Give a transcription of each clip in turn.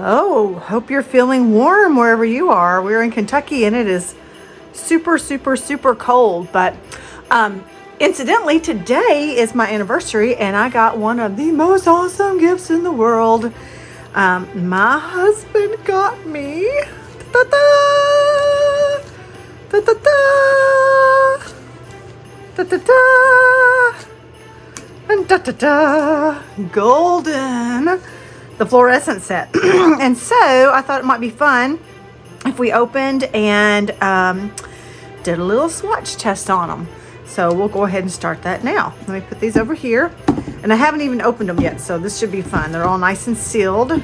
Hello, hope you're feeling warm wherever you are. We're in Kentucky and it is super, super, super cold. But incidentally, today is my anniversary and I got one of the most awesome gifts in the world. My husband got me da-da-da, da-da-da, da-da-da, and da-da-da, golden. The fluorescent set. And so I thought it might be fun if we opened and did a little swatch test on them. So we'll go ahead and start that now. Let me put these over here. And I haven't even opened them yet, so this should be fun. They're all nice and sealed.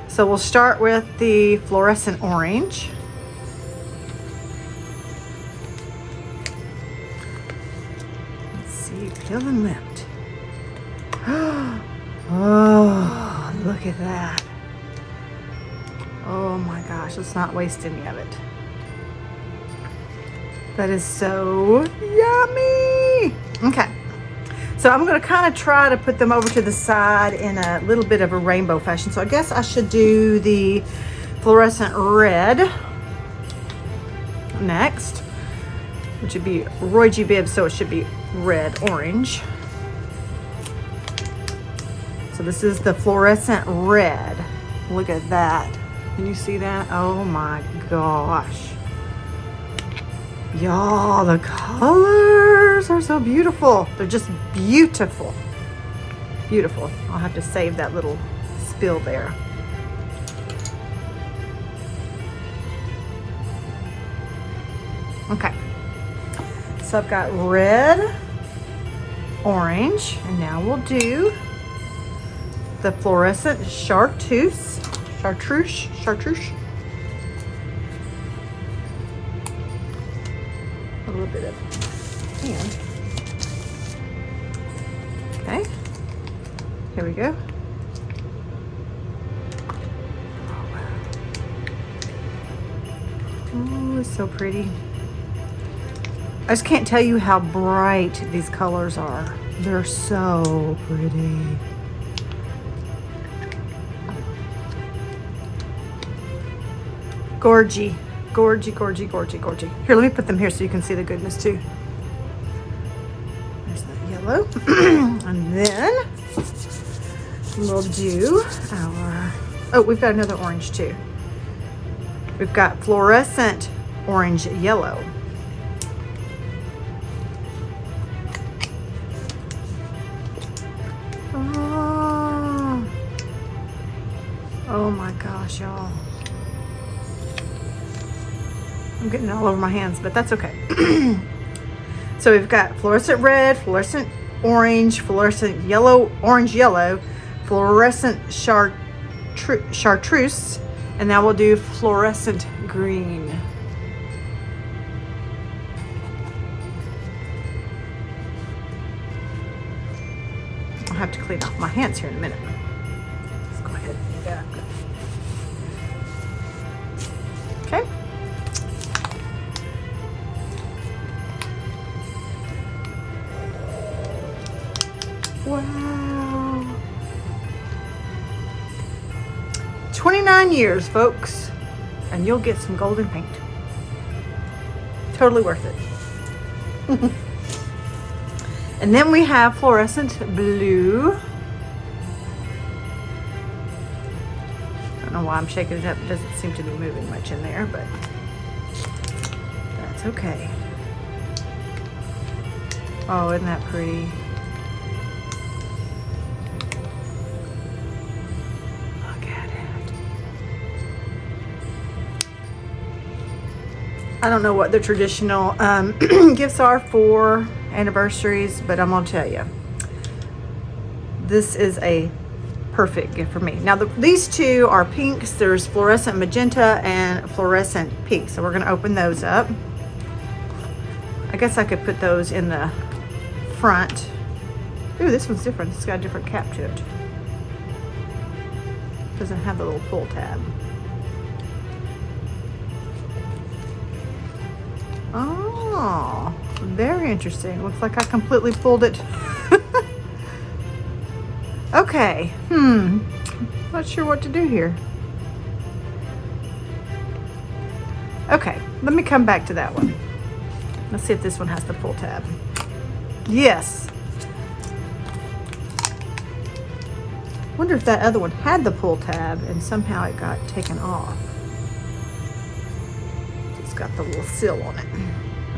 So we'll start with the fluorescent orange. Let's see, peel and lift. Oh, look at that. Oh my gosh, let's not waste any of it. That is so yummy. Okay, so I'm going to kind of try to put them over to the side in a little bit of a rainbow fashion. So I guess I should do the fluorescent red next, which would be Roy G. Bibb, so it should be red orange. So this is the fluorescent red. Look at that. Can you see that? Oh my gosh. Y'all, the colors are so beautiful. They're just beautiful. Beautiful. I'll have to save that little spill there. Okay. So I've got red, orange, and now we'll do the fluorescent chartreuse. A little bit of hand. Okay, here we go. Oh, wow. Oh, it's so pretty. I just can't tell you how bright these colors are. They're so pretty. Gorgy, gorgy, gorgy, gorgy, gorgy. Here, let me put them here so you can see the goodness too. There's that yellow. And then we'll do our, oh, we've got another orange too. We've got fluorescent orange yellow. Oh my gosh, y'all. I'm getting it all over my hands, but that's okay. So we've got fluorescent red, fluorescent orange, fluorescent yellow, orange yellow, fluorescent chartreuse, and now we'll do fluorescent green. I'll have to clean off my hands here in a minute. Let's go ahead and do that. Okay. Wow. 29 years, folks, and you'll get some golden paint. Totally worth it. And then we have fluorescent blue. I don't know why I'm shaking it up. It doesn't seem to be moving much in there, but that's okay. Oh, isn't that pretty? I don't know what the traditional gifts are for anniversaries, but I'm gonna tell you, this is a perfect gift for me. Now these two are pinks. There's fluorescent magenta and fluorescent pink. So we're gonna open those up. I guess I could put those in the front. Ooh, this one's different. It's got a different cap to it. Doesn't have the little pull tab. Oh, very interesting. Looks like I completely pulled it. Okay. Not sure what to do here. Okay, let me come back to that one. Let's see if this one has the pull tab. Yes. Wonder if that other one had the pull tab and somehow it got taken off. It's got the little seal on it.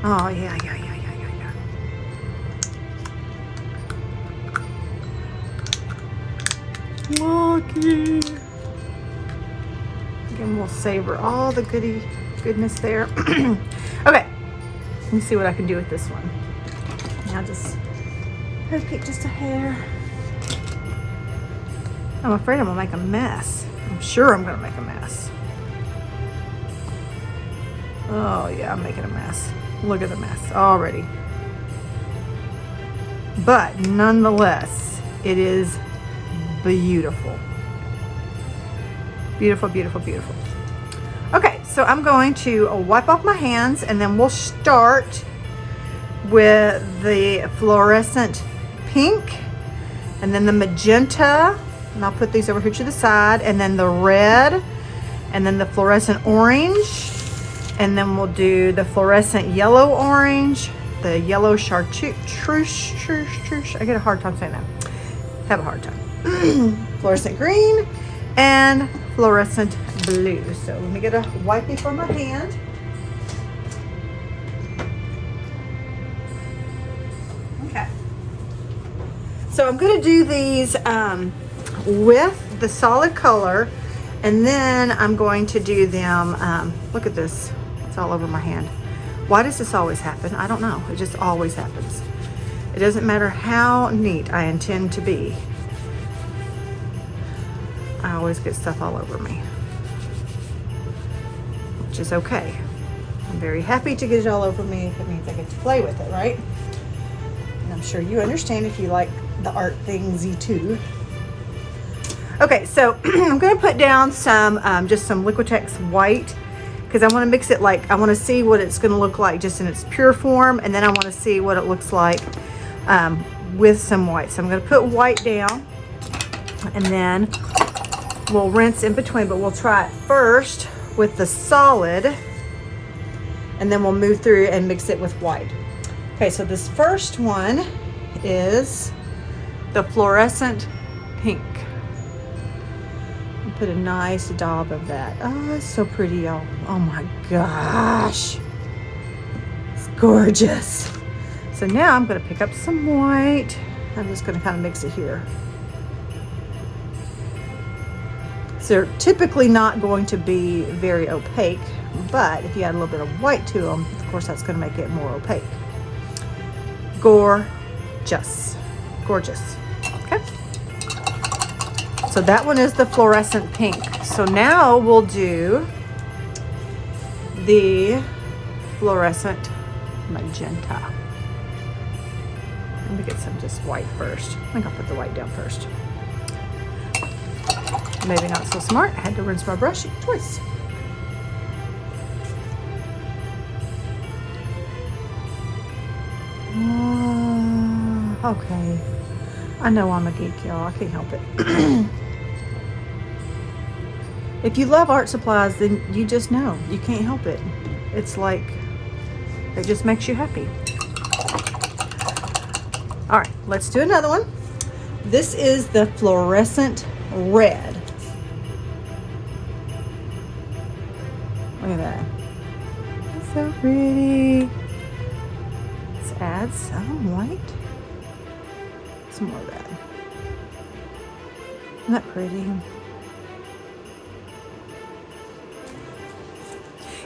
Oh, yeah. Lucky. Again, we'll savor all the goodness there. Okay, let me see what I can do with this one. Now just poke it just a hair. I'm afraid I'm gonna make a mess. I'm sure I'm gonna make a mess. Oh yeah, I'm making a mess. Look at the mess already. But nonetheless, it is beautiful. Beautiful, beautiful, beautiful. Okay, so I'm going to wipe off my hands and then we'll start with the fluorescent pink and then the magenta. And I'll put these over here to the side, and then the red, and then the fluorescent orange, and then we'll do the fluorescent yellow orange, the yellow chartreuse. I get a hard time saying that. Have a hard time. Fluorescent green and fluorescent blue. So let me get a wipey for my hand. Okay. So I'm going to do these with the solid color, and then I'm going to do them, look at this, it's all over my hand. Why does this always happen? I don't know, it just always happens. It doesn't matter how neat I intend to be, I always get stuff all over me, which is okay. I'm very happy to get it all over me if it means I get to play with it, right? And I'm sure you understand if you like the art thingsy too. Okay, so I'm going to put down some, just some Liquitex white, because I want to mix it, like, I want to see what it's going to look like just in its pure form, and then I want to see what it looks like with some white. So I'm going to put white down, and then we'll rinse in between, but we'll try it first with the solid, and then we'll move through and mix it with white. Okay, so this first one is the fluorescent pink. Put a nice daub of that. Oh, it's so pretty, y'all. Oh my gosh. It's gorgeous. So now I'm going to pick up some white. I'm just going to kind of mix it here. So they're typically not going to be very opaque, but if you add a little bit of white to them, of course, that's going to make it more opaque. Gorgeous. Gorgeous. Okay. So that one is the fluorescent pink. So now we'll do the fluorescent magenta. Let me get some just white first. I think I'll put the white down first. Maybe not so smart. I had to rinse my brush twice. Okay. I know I'm a geek, y'all. I can't help it. If you love art supplies, then you just know. You can't help it. It's like, it just makes you happy. All right, let's do another one. This is the fluorescent red. Look at that. It's so pretty. Let's add some white. Some more of that. Isn't that pretty?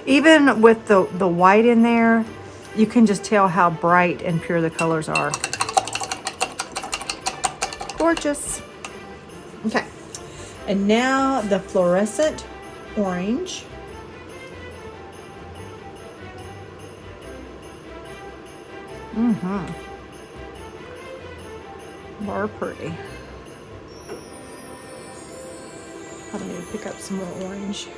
Even with the white in there, you can just tell how bright and pure the colors are. Gorgeous. Okay. And now the fluorescent orange. More pretty. I need to pick up some more orange.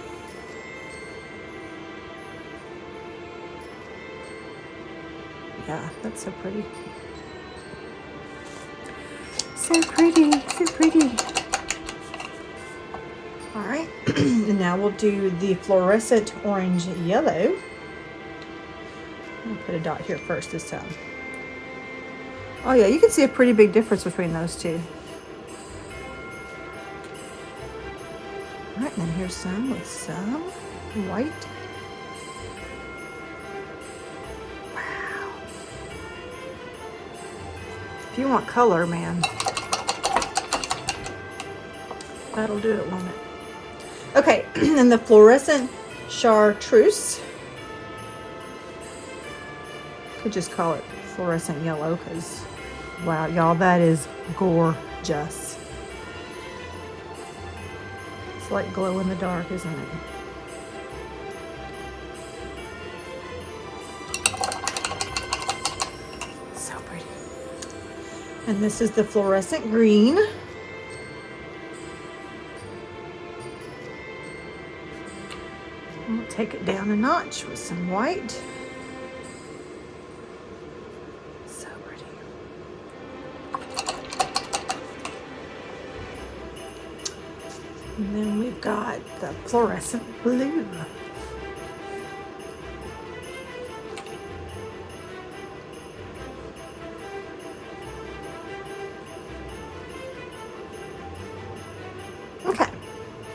Yeah, that's so pretty. So pretty, so pretty. All right. And now we'll do the fluorescent orange yellow. I'll put a dot here first this time. Oh yeah, you can see a pretty big difference between those two. All right, and then here's some with some white. Wow. If you want color, man, that'll do it, won't it? Okay, and the fluorescent chartreuse. Could just call it fluorescent yellow because, wow, y'all, that is gorgeous. It's like glow in the dark, isn't it? So pretty. And this is the fluorescent green. We'll take it down a notch with some white. So pretty. And then we've got the fluorescent blue. Okay,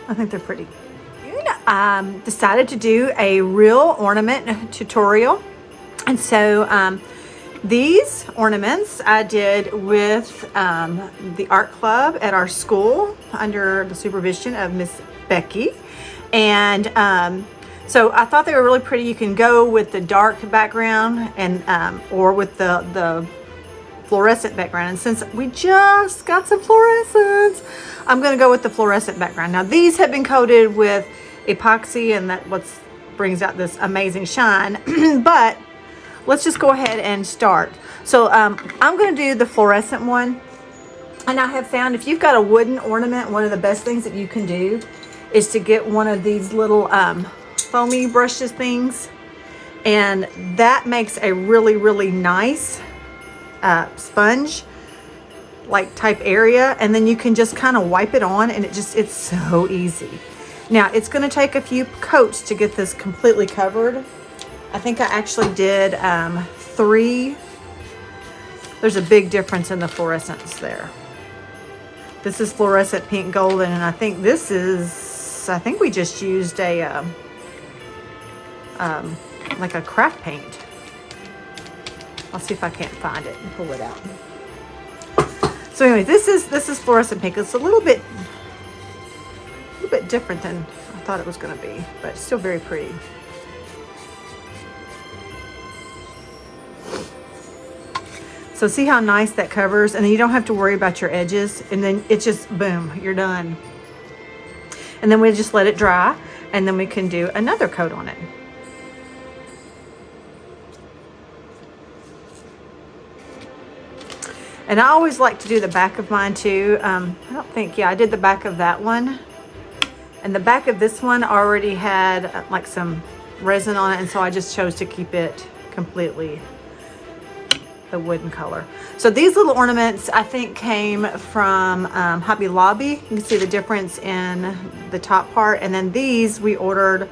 I think they're pretty. Decided to do a real ornament tutorial, and so these ornaments I did with the art club at our school under the supervision of Miss Becky, and so I thought they were really pretty. You can go with the dark background and or with the fluorescent background, and since we just got some fluorescents, I'm going to go with the fluorescent background. Now these have been coated with epoxy, and that what brings out this amazing shine. But let's just go ahead and start. So I'm going to do the fluorescent one, and I have found if you've got a wooden ornament, one of the best things that you can do is to get one of these little foamy brushes things, and that makes a really nice sponge like type area, and then you can just kind of wipe it on, and it's so easy. Now, it's going to take a few coats to get this completely covered. I think I actually did 3. There's a big difference in the fluorescence there. This is fluorescent pink golden, and I think this is, I think we just used a, like a craft paint. I'll see if I can't find it and pull it out. So anyway, this is fluorescent pink. It's a little bit different than I thought it was going to be, but still very pretty. So see how nice that covers, and then you don't have to worry about your edges, and then it's just boom, you're done. And then we just let it dry, and then we can do another coat on it. And I always like to do the back of mine too. I don't think, yeah, I did the back of that one. And the back of this one already had like some resin on it, and so I just chose to keep it completely the wooden color. So these little ornaments I think came from Hobby Lobby. You can see the difference in the top part. And then these we ordered,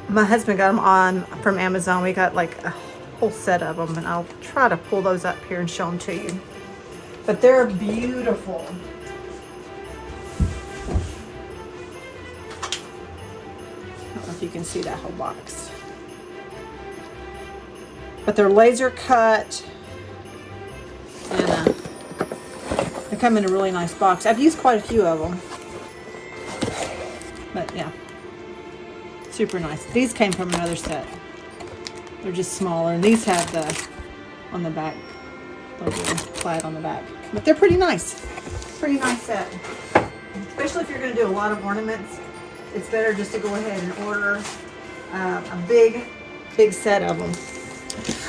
my husband got them from Amazon. We got like a whole set of them, and I'll try to pull those up here and show them to you. But they're beautiful. I don't know if you can see that whole box. But they're laser cut, and they come in a really nice box. I've used quite a few of them. But yeah, super nice. These came from another set. They're just smaller, and these have the on the back, little plaid on the back. But they're pretty nice. Pretty nice set. Especially if you're going to do a lot of ornaments, it's better just to go ahead and order a big set of them.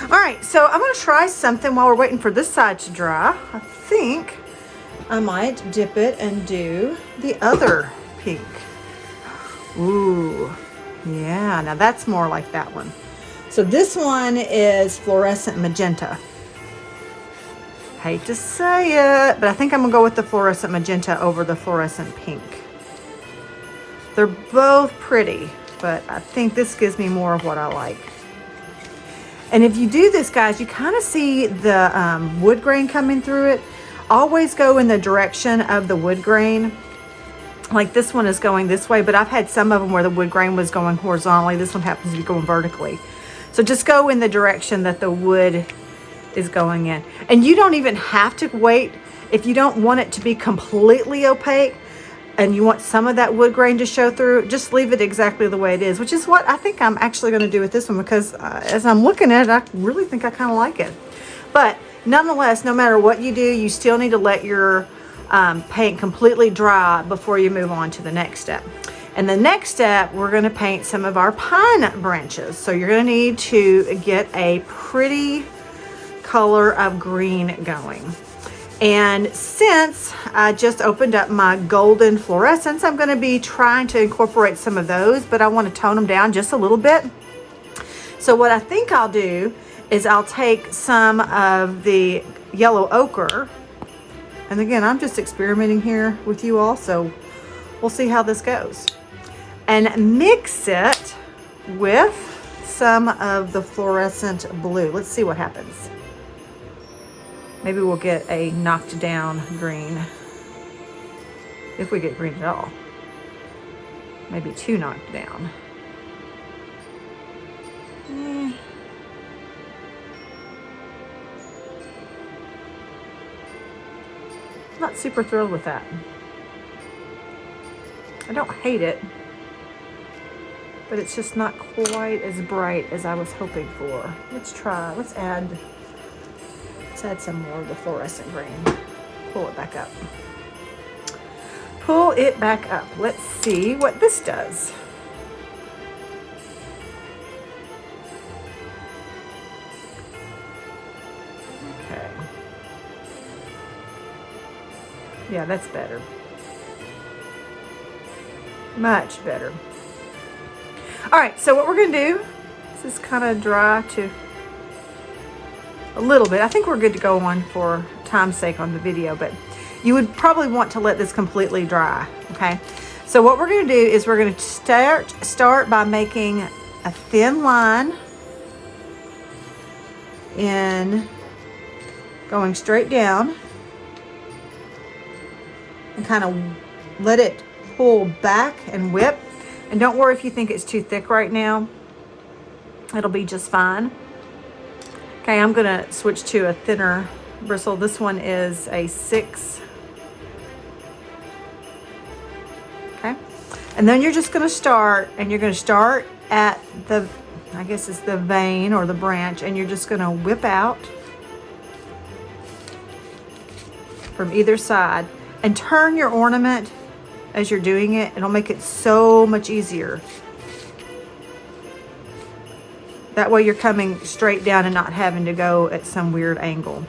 All right, so I'm going to try something while we're waiting for this side to dry. I think I might dip it and do the other pink. Ooh, yeah, now that's more like that one. So this one is fluorescent magenta. Hate to say it, but I think I'm gonna go with the fluorescent magenta over the fluorescent pink. They're both pretty, but I think this gives me more of what I like. And if you do this, guys, you kind of see the wood grain coming through it. Always go in the direction of the wood grain. Like this one is going this way, but I've had some of them where the wood grain was going horizontally. This one happens to be going vertically. So just go in the direction that the wood is going in. And you don't even have to wait. If you don't want it to be completely opaque and you want some of that wood grain to show through, just leave it exactly the way it is, which is what I think I'm actually going to do with this one, because as I'm looking at it, I really think I kind of like it. But nonetheless, no matter what you do, you still need to let your paint completely dry before you move on to the next step. And the next step, we're going to paint some of our pine branches. So you're going to need to get a pretty color of green going. And since I just opened up my golden fluorescents, I'm going to be trying to incorporate some of those, but I want to tone them down just a little bit. So what I think I'll do is I'll take some of the yellow ochre, and again, I'm just experimenting here with you all, so we'll see how this goes, and mix it with some of the fluorescent blue. Let's see what happens. Maybe we'll get a knocked down green, if we get green at all. Maybe two knocked down. Not super thrilled with that. I don't hate it, but it's just not quite as bright as I was hoping for. Let's add some more of the fluorescent green. Pull it back up. Pull it back up. Let's see what this does. Okay. Yeah, that's better. Much better. All right, so what we're going to do, this is kind of dry to a little bit. I think we're good to go on for time's sake on the video, but you would probably want to let this completely dry, okay? So what we're going to do is we're going to start by making a thin line in going straight down and kind of let it pull back and whip. And don't worry if you think it's too thick right now. It'll be just fine. Okay, I'm gonna switch to a thinner bristle. This one is a 6. Okay, and then you're just gonna start, and you're gonna start at the, I guess it's the vein or the branch, and you're just gonna whip out from either side and turn your ornament as you're doing it. It'll make it so much easier. That way you're coming straight down and not having to go at some weird angle.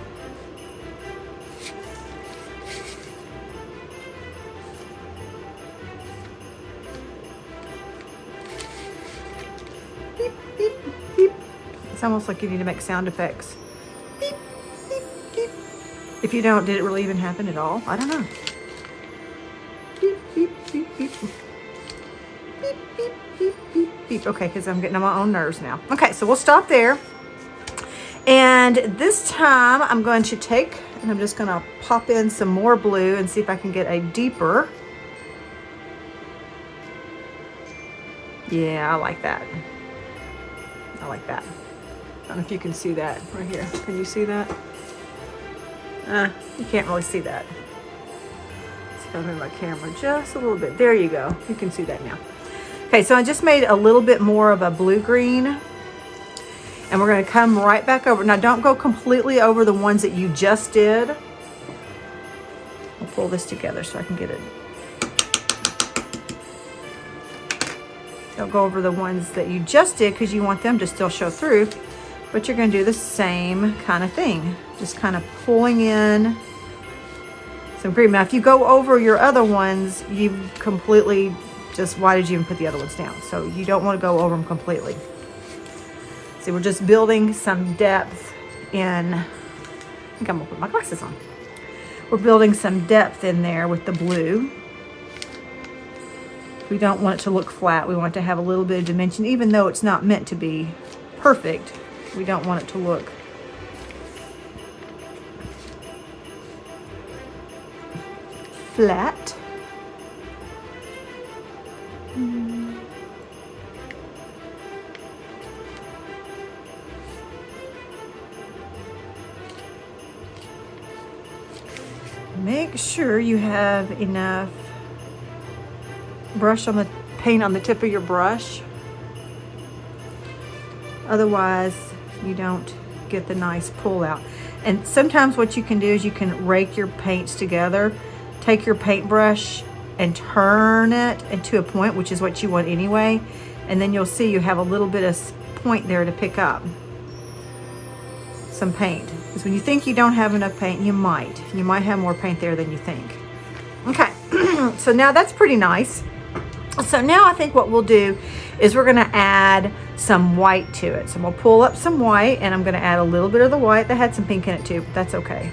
Beep, beep, beep. It's almost like you need to make sound effects. Beep, beep, beep. If you don't, did it really even happen at all? I don't know. Beep, beep, beep, beep. Beep, beep, beep, beep, beep. Okay, because I'm getting on my own nerves now. Okay, so we'll stop there. And this time I'm going to take, and I'm just going to pop in some more blue and see if I can get a deeper. Yeah, I like that. I like that. I don't know if you can see that right here. Can you see that? You can't really see that. Let's go move my camera just a little bit. There you go. You can see that now. Okay, so I just made a little bit more of a blue-green, and we're going to come right back over. Now, don't go completely over the ones that you just did. I'll pull this together so I can get it. Don't go over the ones that you just did because you want them to still show through, but you're going to do the same kind of thing. Just kind of pulling in some green. Now, if you go over your other ones, you've completely just, why did you even put the other ones down? So you don't want to go over them completely. See, we're just building some depth in, I think I'm gonna put my glasses on. We're building some depth in there with the blue. We don't want it to look flat. We want it to have a little bit of dimension, even though it's not meant to be perfect. We don't want it to look flat. Make sure you have enough paint on the tip of your brush. Otherwise, you don't get the nice pull out. And sometimes what you can do is you can rake your paints together, take your paintbrush and turn it into a point, which is what you want anyway. And then you'll see you have a little bit of point there to pick up some paint. Because when you think you don't have enough paint, you might have more paint there than you think. Okay, so now that's pretty nice. So now I think what we'll do is we're gonna add some white to it. So we'll pull up some white, and I'm gonna add a little bit of the white that had some pink in it too, but that's okay.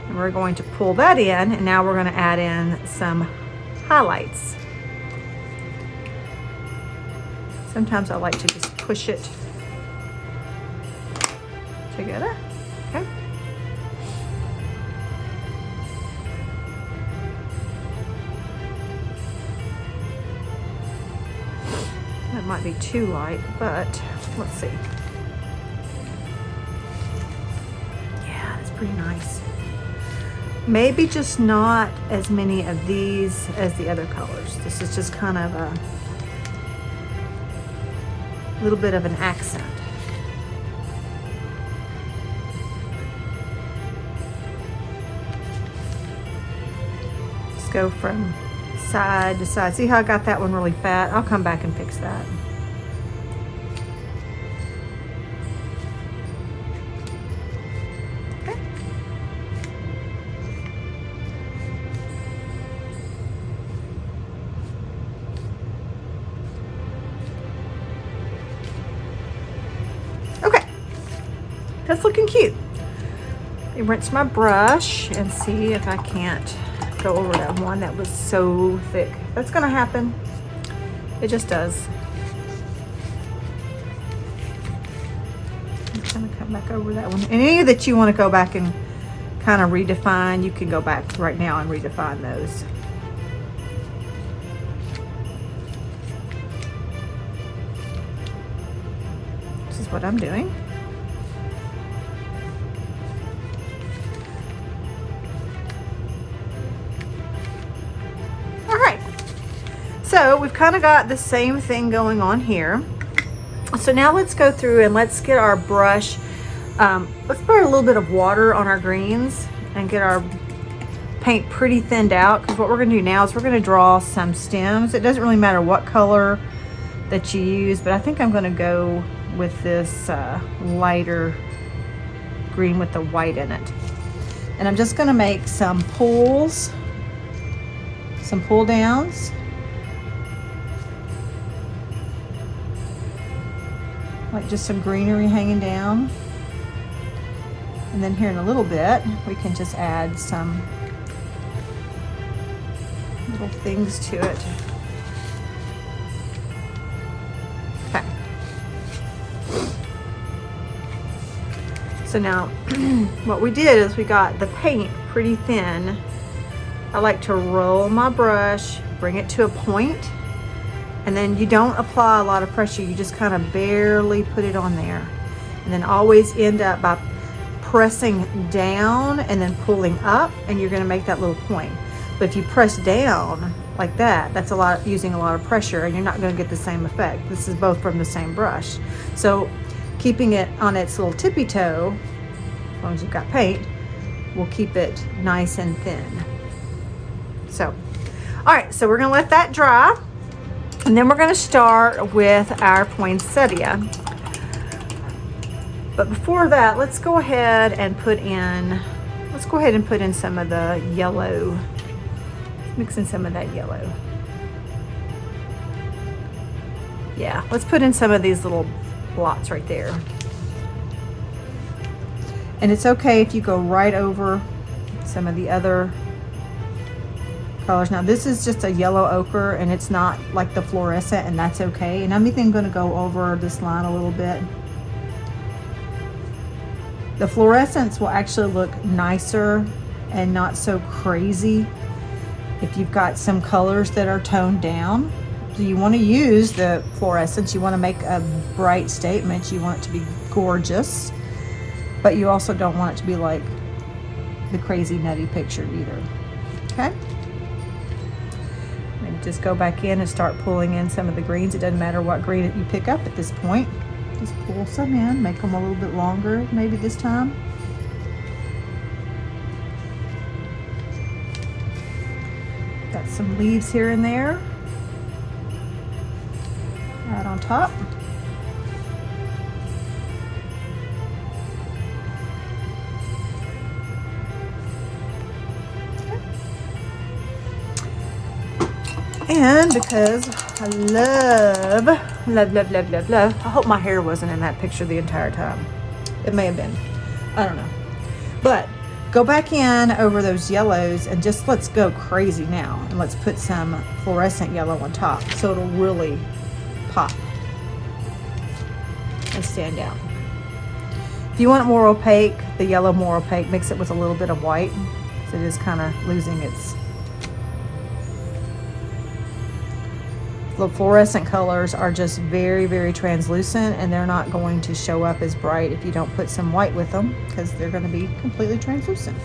And we're going to pull that in, and now we're gonna add in some highlights. Sometimes I like to just push it together. Okay. That might be too light, but let's see. Yeah, it's pretty nice. Maybe just not as many of these as the other colors. This is just kind of a little bit of an accent. Go from side to side. See how I got that one really fat? I'll come back and fix that. Okay. Okay. That's looking cute. Let me rinse my brush and see if I can't go over that one that was so thick. That's gonna happen. It just does. I'm gonna come back over that one. And any that you want to go back and kind of redefine, you can go back right now and redefine those. This is what I'm doing. So we've kind of got the same thing going on here. So now let's go through and let's get our brush, let's put a little bit of water on our greens and get our paint pretty thinned out, because what we're going to do now is we're going to draw some stems. It doesn't really matter what color that you use, but I think I'm going to go with this lighter green with the white in it. And I'm just going to make some pulls, some pull downs. Like just some greenery hanging down. And then here in a little bit, we can just add some little things to it. Okay. So now, what we did is we got the paint pretty thin. I like to roll my brush, bring it to a point, and then you don't apply a lot of pressure. You just kind of barely put it on there. And then always end up by pressing down and then pulling up, and you're gonna make that little point. But if you press down like that, that's using a lot of pressure, and you're not gonna get the same effect. This is both from the same brush. So keeping it on its little tippy toe, as long as you've got paint, will keep it nice and thin. So, all right, so we're gonna let that dry. And then we're going to start with our poinsettia. But before that, let's go ahead and put in some of the yellow. Mix in some of that yellow. Yeah, let's put in some of these little blots right there. And it's okay if you go right over some of the other colors. Now this is just a yellow ochre and it's not like the fluorescent, and that's okay. And I'm even going to go over this line a little bit. The fluorescents will actually look nicer and not so crazy if you've got some colors that are toned down. So you want to use the fluorescents, you want to make a bright statement, you want it to be gorgeous, but you also don't want it to be like the crazy nutty picture either. Okay, and just go back in and start pulling in some of the greens. It doesn't matter what green you pick up at this point, just pull some in, make them a little bit longer maybe this time. Got some leaves here and there. Add on top. And because I love, I hope my hair wasn't in that picture the entire time. It may have been. I don't know. But go back in over those yellows and just let's go crazy now. And let's put some fluorescent yellow on top so it'll really pop and stand out. If you want it more opaque, the yellow more opaque, mix it with a little bit of white. So it is kind of losing its... The fluorescent colors are just very, very translucent, and they're not going to show up as bright if you don't put some white with them, because they're going to be completely translucent.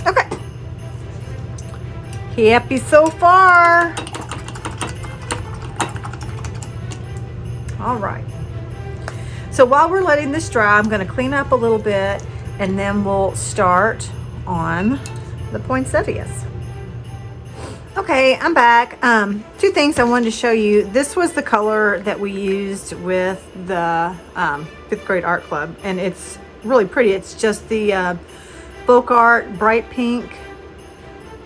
Okay. Happy so far. All right. So while we're letting this dry, I'm going to clean up a little bit, and then we'll start on the poinsettias. Okay, I'm back. Two things I wanted to show you. This was the color that we used with the 5th grade art club, and it's really pretty. It's just the folk art bright pink.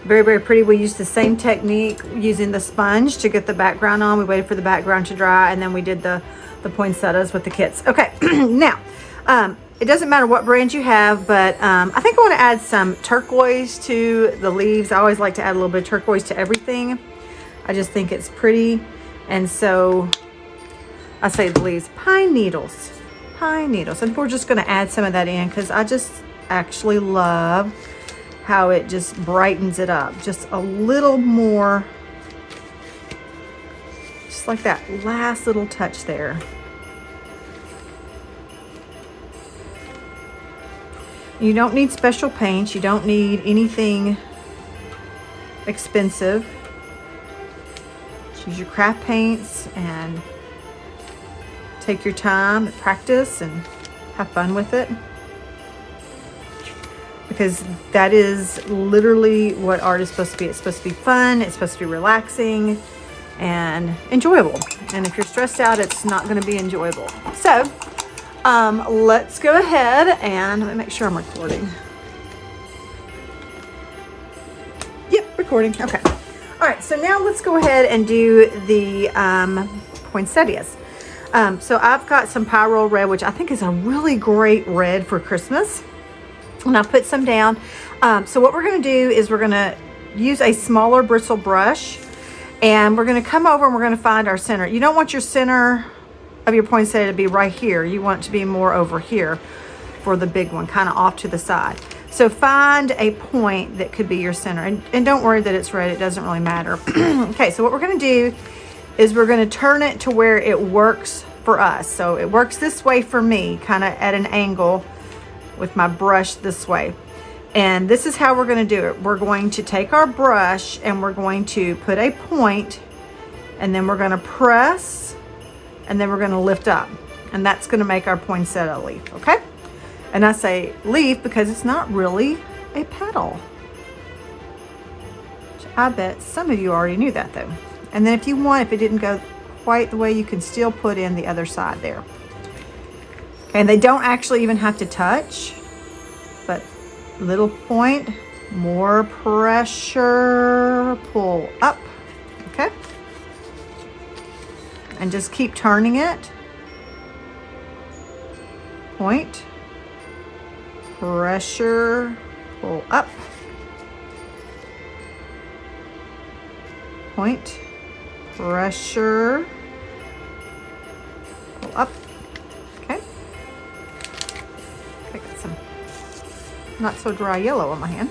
Very, very pretty. We used the same technique using the sponge to get the background on. We waited for the background to dry, and then we did the poinsettias with the kits. Okay, now, it doesn't matter what brand you have, but I think I want to add some turquoise to the leaves. I always like to add a little bit of turquoise to everything. I just think it's pretty. And so I say the leaves, pine needles. Pine needles. I think we're just going to add some of that in because I just actually love how it just brightens it up. Just a little more, just like that last little touch there. You don't need special paints. You don't need anything expensive. Just use your craft paints and take your time and practice and have fun with it. Because that is literally what art is supposed to be. It's supposed to be fun. It's supposed to be relaxing and enjoyable. And if you're stressed out, it's not going to be enjoyable. So let's go ahead and let me make sure I'm recording. Yep, recording. Okay. All right, so now let's go ahead and do the poinsettias. So I've got some Pyro Red, which I think is a really great red for Christmas. And I put some down. So what we're going to do is we're going to use a smaller bristle brush, and we're going to come over and we're going to find our center. You don't want your center of your poinsettia to be right here. You want it to be more over here for the big one, kind of off to the side. So find a point that could be your center, and don't worry that it's red. It doesn't really matter. Okay, so what we're going to do is we're going to turn it to where it works for us. So it works this way for me, kind of at an angle with my brush this way. And this is how we're going to do it. We're going to take our brush and we're going to put a point, and then we're going to press, and then we're going to lift up, and that's going to make our poinsettia leaf. Okay, and I say leaf because it's not really a petal. I bet some of you already knew that though. And then if you want, if it didn't go quite the way, you can still put in the other side there. And they don't actually even have to touch, but little point, more pressure, pull up, okay? And just keep turning it point, pressure, pull up, point, pressure, pull up. Okay. I got some not so dry yellow on my hand.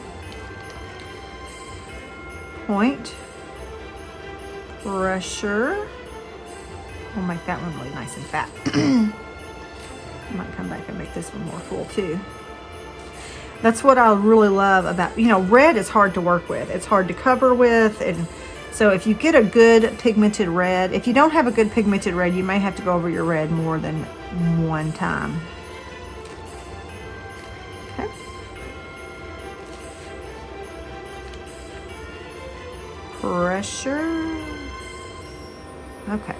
Point, pressure. We'll make that one really nice and fat. I might come back and make this one more full too. That's what I really love about, you know, red is hard to work with. It's hard to cover with. And so if you get a good pigmented red, if you don't have a good pigmented red, you may have to go over your red more than one time. Okay. Pressure. Okay.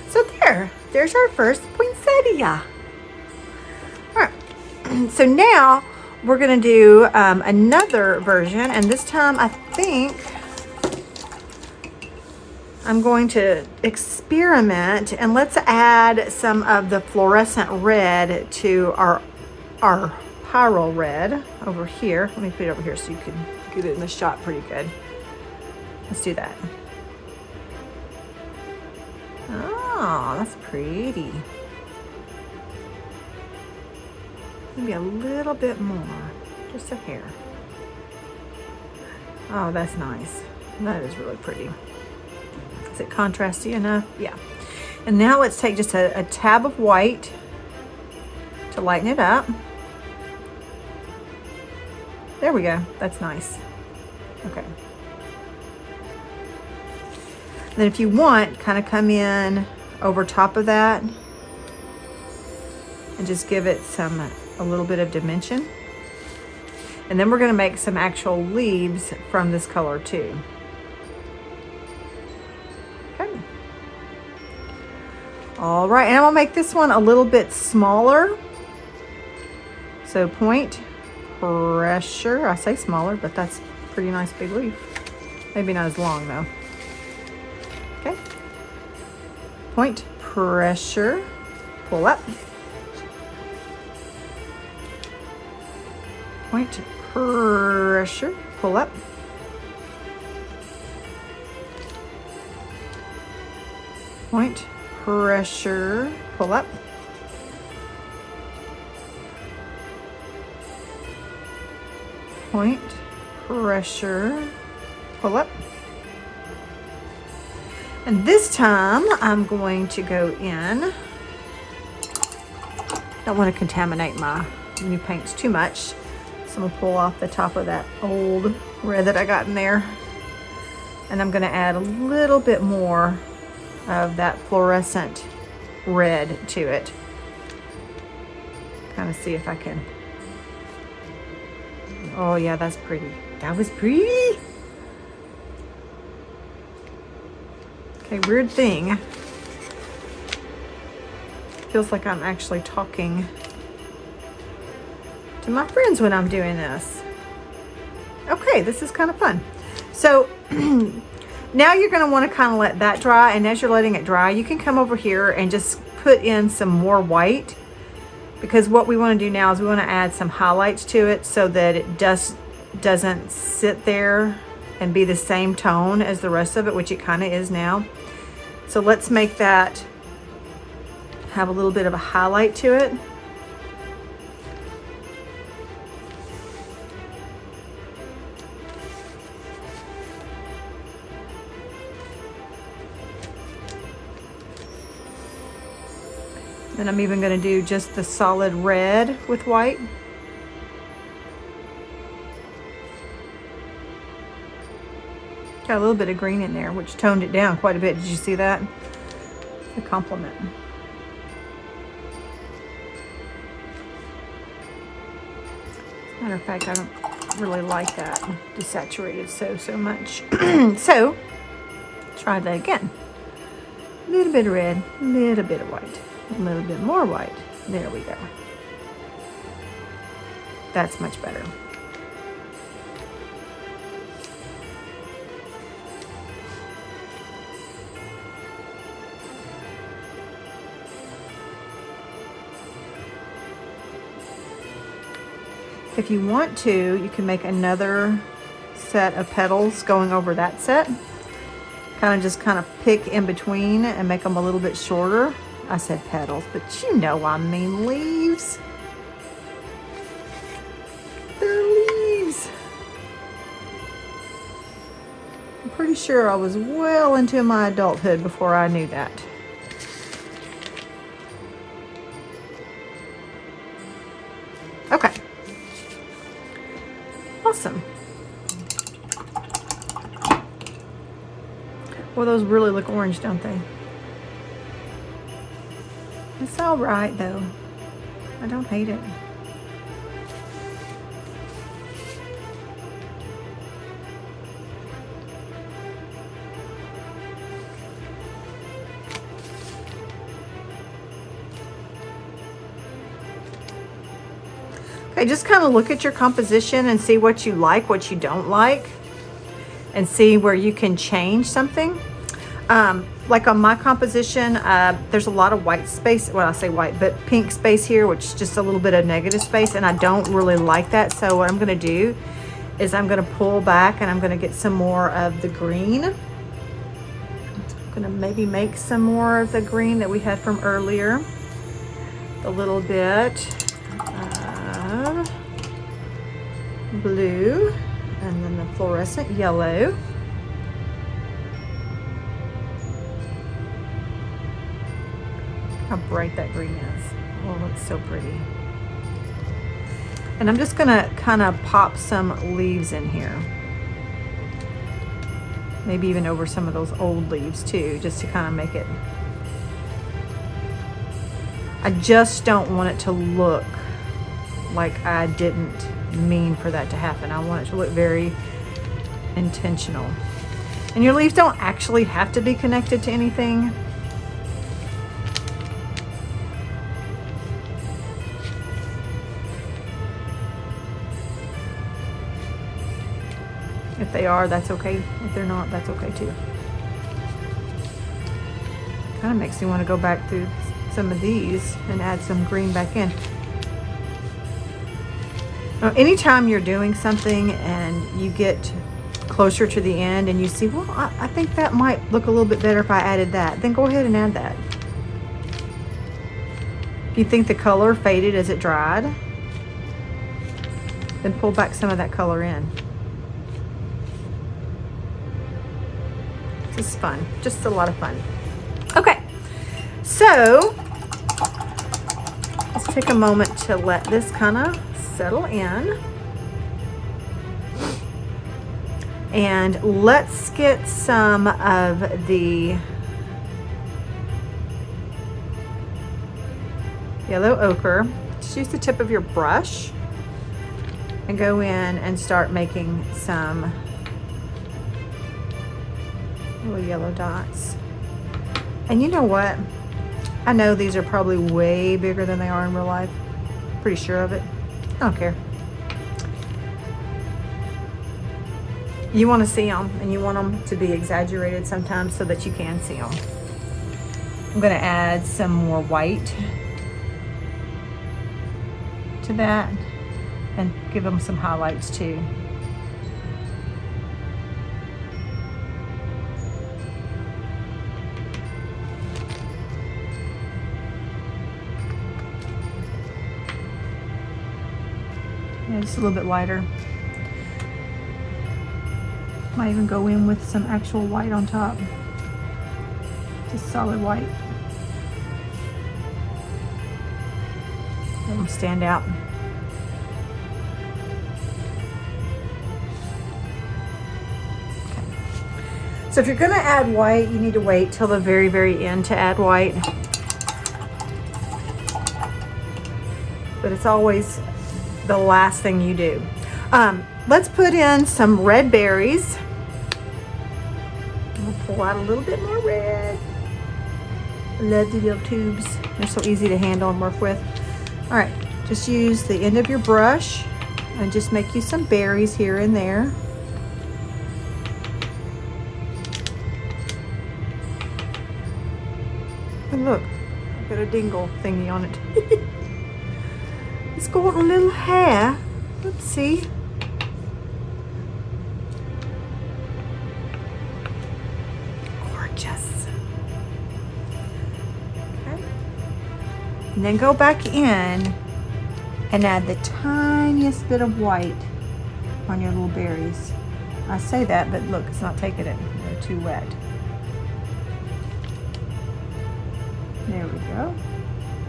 So there's our first poinsettia. All right, so now we're gonna do another version, and this time I think I'm going to experiment, and let's add some of the fluorescent red to our pyro red over here. Let me put it over here so you can get it in the shot pretty good. Let's do that. Oh, that's pretty. Maybe a little bit more, just a hair. Oh, that's nice. That is really pretty. Is it contrasty enough? Yeah. And now let's take just a tab of white to lighten it up. There we go. That's nice. Okay. Then if you want, kind of come in over top of that and just give it a little bit of dimension. And then we're going to make some actual leaves from this color too. Okay. All right, and I'm gonna make this one a little bit smaller. So point, pressure, I say smaller, but that's a pretty nice big leaf. Maybe not as long though. Okay. Point, pressure, pull up. Point, pressure, pull up. Point, pressure, pull up. Point, pressure, pull up. And this time I'm going to go in. Don't want to contaminate my new paints too much. So I'm gonna pull off the top of that old red that I got in there. And I'm gonna add a little bit more of that fluorescent red to it. Kind of see if I can. Oh yeah, that's pretty. That was pretty. Okay, weird thing. Feels like I'm actually talking to my friends when I'm doing this. Okay, this is kind of fun. So now you're going to want to kind of let that dry, and as you're letting it dry, you can come over here and just put in some more white, because what we want to do now is we want to add some highlights to it so that it doesn't sit there and be the same tone as the rest of it, which it kind of is now. So let's make that have a little bit of a highlight to it. Then I'm even going to do just the solid red with white. Got a little bit of green in there, which toned it down quite a bit. Did you see that? It's a compliment. As a matter of fact, I don't really like that desaturated so much. So, try that again. A little bit of red, a little bit of white, a little bit more white. There we go. That's much better. If you want to, you can make another set of petals going over that set. Kind of pick in between and make them a little bit shorter. I said petals, but you know I mean leaves. They're leaves. I'm pretty sure I was well into my adulthood before I knew that. Okay. Awesome. Well, those really look orange, don't they? It's all right, though. I don't hate it. Okay, just kind of look at your composition and see what you like, what you don't like, and see where you can change something. Like on my composition, there's a lot of white space. Well, I say white, but pink space here, which is just a little bit of negative space, and I don't really like that. So what I'm going to do is I'm going to pull back and I'm going to get some more of the green. I'm going to maybe make some more of the green that we had from earlier. A little bit of blue, and then the fluorescent yellow. How bright that green is. Oh, it looks so pretty. And I'm just gonna kind of pop some leaves in here. Maybe even over some of those old leaves too, just to kind of make it. I just don't want it to look like I didn't mean for that to happen. I want it to look very intentional. And your leaves don't actually have to be connected to anything. If they are, that's okay. If they're not, that's okay too. Kind of makes me want to go back through some of these and add some green back in. Now, anytime you're doing something and you get closer to the end and you see, well, I think that might look a little bit better if I added that, then go ahead and add that. If you think the color faded as it dried, then pull back some of that color in. This is fun, just a lot of fun. Okay, so let's take a moment to let this kind of settle in. And let's get some of the yellow ochre. Just use the tip of your brush and go in and start making some little yellow dots. And you know what? I know these are probably way bigger than they are in real life. Pretty sure of it. I don't care. You want to see them, and you want them to be exaggerated sometimes so that you can see them. I'm going to add some more white to that and give them some highlights too. Yeah, just a little bit lighter. Might even go in with some actual white on top. Just solid white. Let them stand out. Okay. So if you're gonna add white, you need to wait till the very, very end to add white. But it's always the last thing you do. Let's put in some red berries. We'll pull out a little bit more red. I love the little tubes. They're so easy to handle and work with. All right, just use the end of your brush and just make you some berries here and there. And look, I've got a dingle thingy on it. It's got a little hair. Oopsie. Gorgeous. Okay. And then go back in and add the tiniest bit of white on your little berries. I say that, but look, it's not taking it. They're too wet. There we go.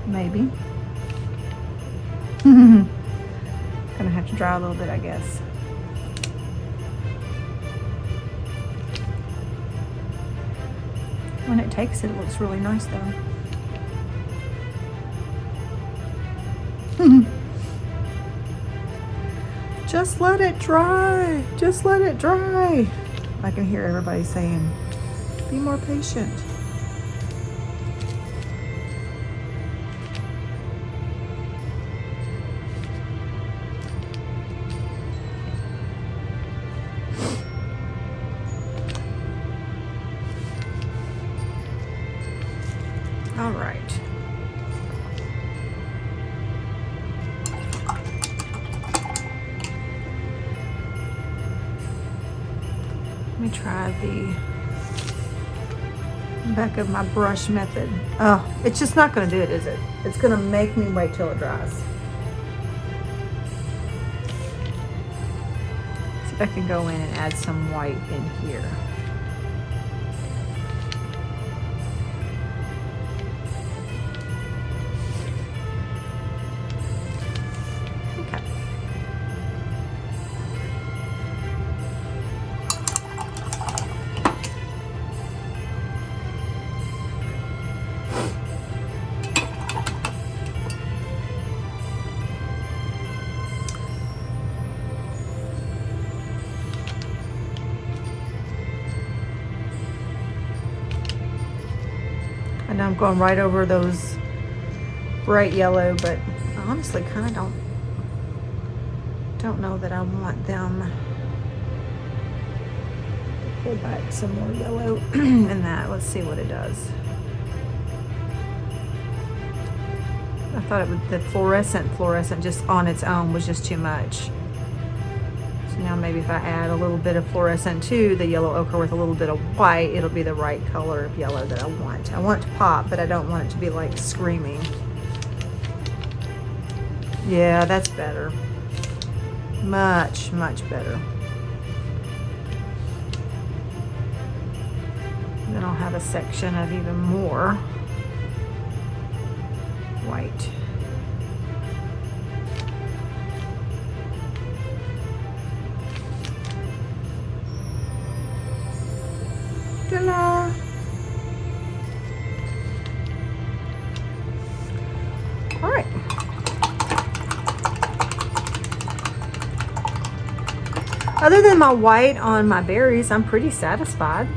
Maybe. Gonna have to dry a little bit, I guess. When it takes it, it looks really nice though. Just let it dry. Just let it dry. I can hear everybody saying, be more patient. All right. Let me try the back of my brush method. Oh, it's just not going to do it, is it? It's going to make me wait till it dries. See if I can go in and add some white in here. I know I'm going right over those bright yellow, but I honestly kind of don't know that I want them. Pull back some more yellow in that. Let's see what it does. I thought it would, the fluorescent just on its own was just too much. So now maybe if I add a little bit of fluorescent to the yellow ochre with a little bit of white, it'll be the right color of yellow that I want. I want it to pop, but I don't want it to be like screaming. Yeah, that's better. Much, much better. Then I'll have a section of even more white. Ta-da! All right. Other than my white on my berries, I'm pretty satisfied.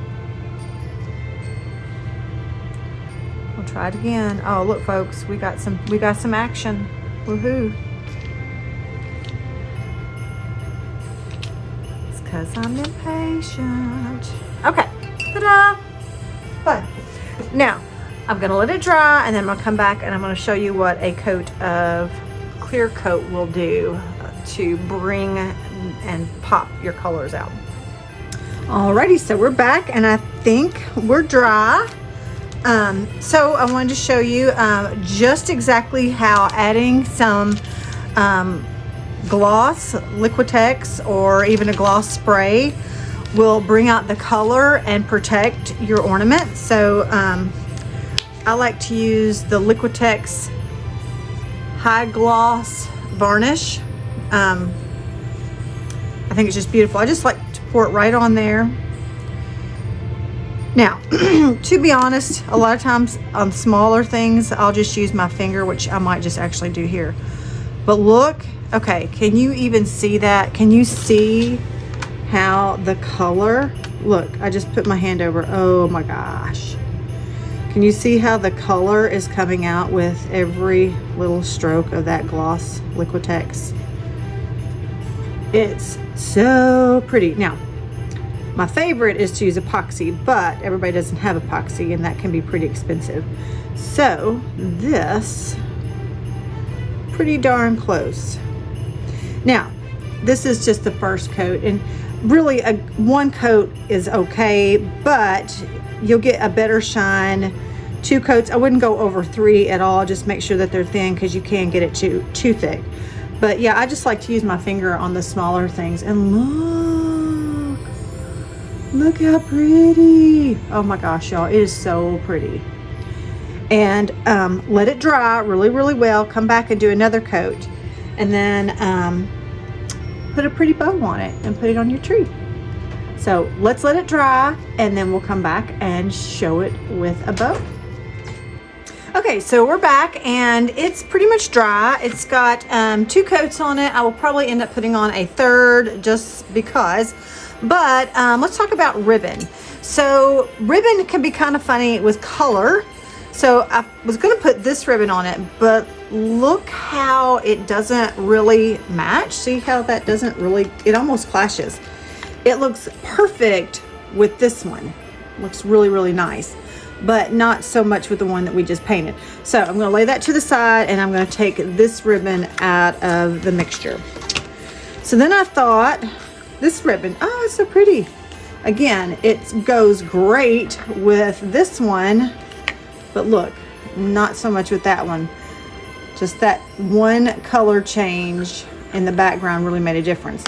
We'll try it again. Oh, look, folks, we got some action. Woohoo! It's 'cause I'm impatient. Okay. Ta-da! Fun. Now, I'm gonna let it dry, and then I'm gonna come back and I'm gonna show you what a coat of clear coat will do to bring and pop your colors out. Alrighty, so we're back, and I think we're dry. So I wanted to show you just exactly how adding some gloss, Liquitex, or even a gloss spray will bring out the color and protect your ornament. So I like to use the Liquitex High Gloss Varnish. I think it's just beautiful. I just like to pour it right on there. Now, to be honest, a lot of times on smaller things, I'll just use my finger, which I might just actually do here. But look, okay, can you even see that? Can you see how the color, look, I just put my hand over, oh my gosh. Can you see how the color is coming out with every little stroke of that gloss Liquitex? It's so pretty. Now, my favorite is to use epoxy, but everybody doesn't have epoxy, and that can be pretty expensive. So this, pretty darn close. Now, this is just the first coat, and really one coat is okay, but you'll get a better shine. 2 coats, I wouldn't go over 3 at all. Just make sure that they're thin, because you can get it too thick. But yeah, I just like to use my finger on the smaller things. And look how pretty. Oh my gosh, y'all, it is so pretty. And let it dry really, really well. Come back and do another coat, and then put a pretty bow on it and put it on your tree. So let's let it dry, and then we'll come back and show it with a bow. Okay, so we're back, and it's pretty much dry. It's got 2 coats on it. I will probably end up putting on a 3rd just because. But let's talk about ribbon. So ribbon can be kind of funny with color. So I was going to put this ribbon on it, but look how it doesn't really match. See how that doesn't really, it almost clashes. It looks perfect with this one. Looks really, really nice, but not so much with the one that we just painted. So I'm going to lay that to the side, and I'm going to take this ribbon out of the mixture. So then I thought, this ribbon, oh, it's so pretty. Again, it goes great with this one, but look, not so much with that one. Just that one color change in the background really made a difference.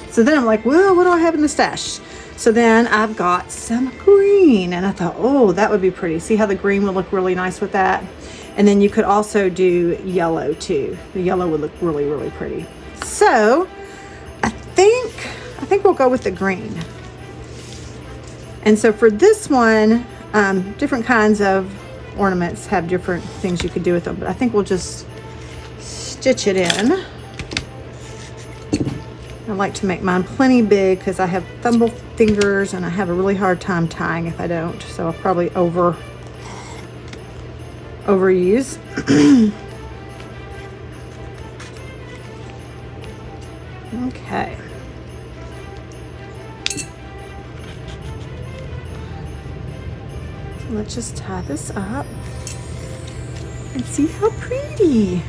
So then I'm like, well, what do I have in the stash? So then I've got some green, and I thought, oh, that would be pretty. See how the green would look really nice with that? And then you could also do yellow too. The yellow would look really, really pretty. So I think we'll go with the green. And so for this one, different kinds of ornaments have different things you could do with them, but I think we'll just stitch it in. I like to make mine plenty big because I have thumble fingers, and I have a really hard time tying if I don't. So I'll probably overuse. Okay. So let's just tie this up and see how pretty.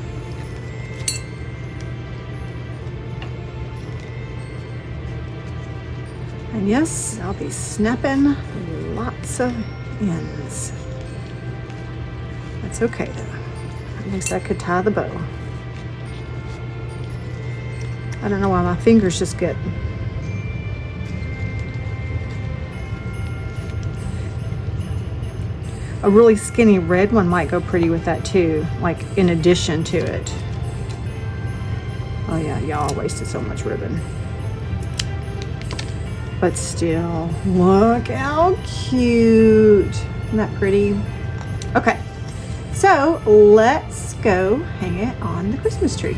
And yes, I'll be snapping lots of ends. That's okay though. At least I could tie the bow. I don't know why my fingers just get... A really skinny red one might go pretty with that too, like in addition to it. Oh yeah, y'all wasted so much ribbon. But still, look how cute. Isn't that pretty? Okay, so let's go hang it on the Christmas tree.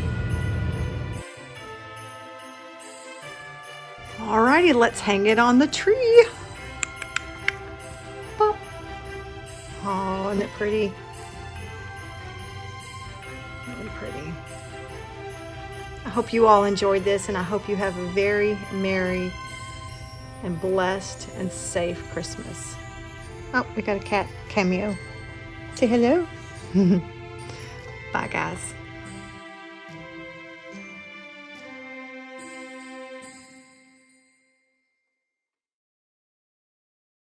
Alrighty, let's hang it on the tree. Pop. Oh, isn't it pretty? Really pretty. I hope you all enjoyed this, and I hope you have a very merry and blessed and safe Christmas. Oh, we got a cat cameo. Say hello. Bye, guys.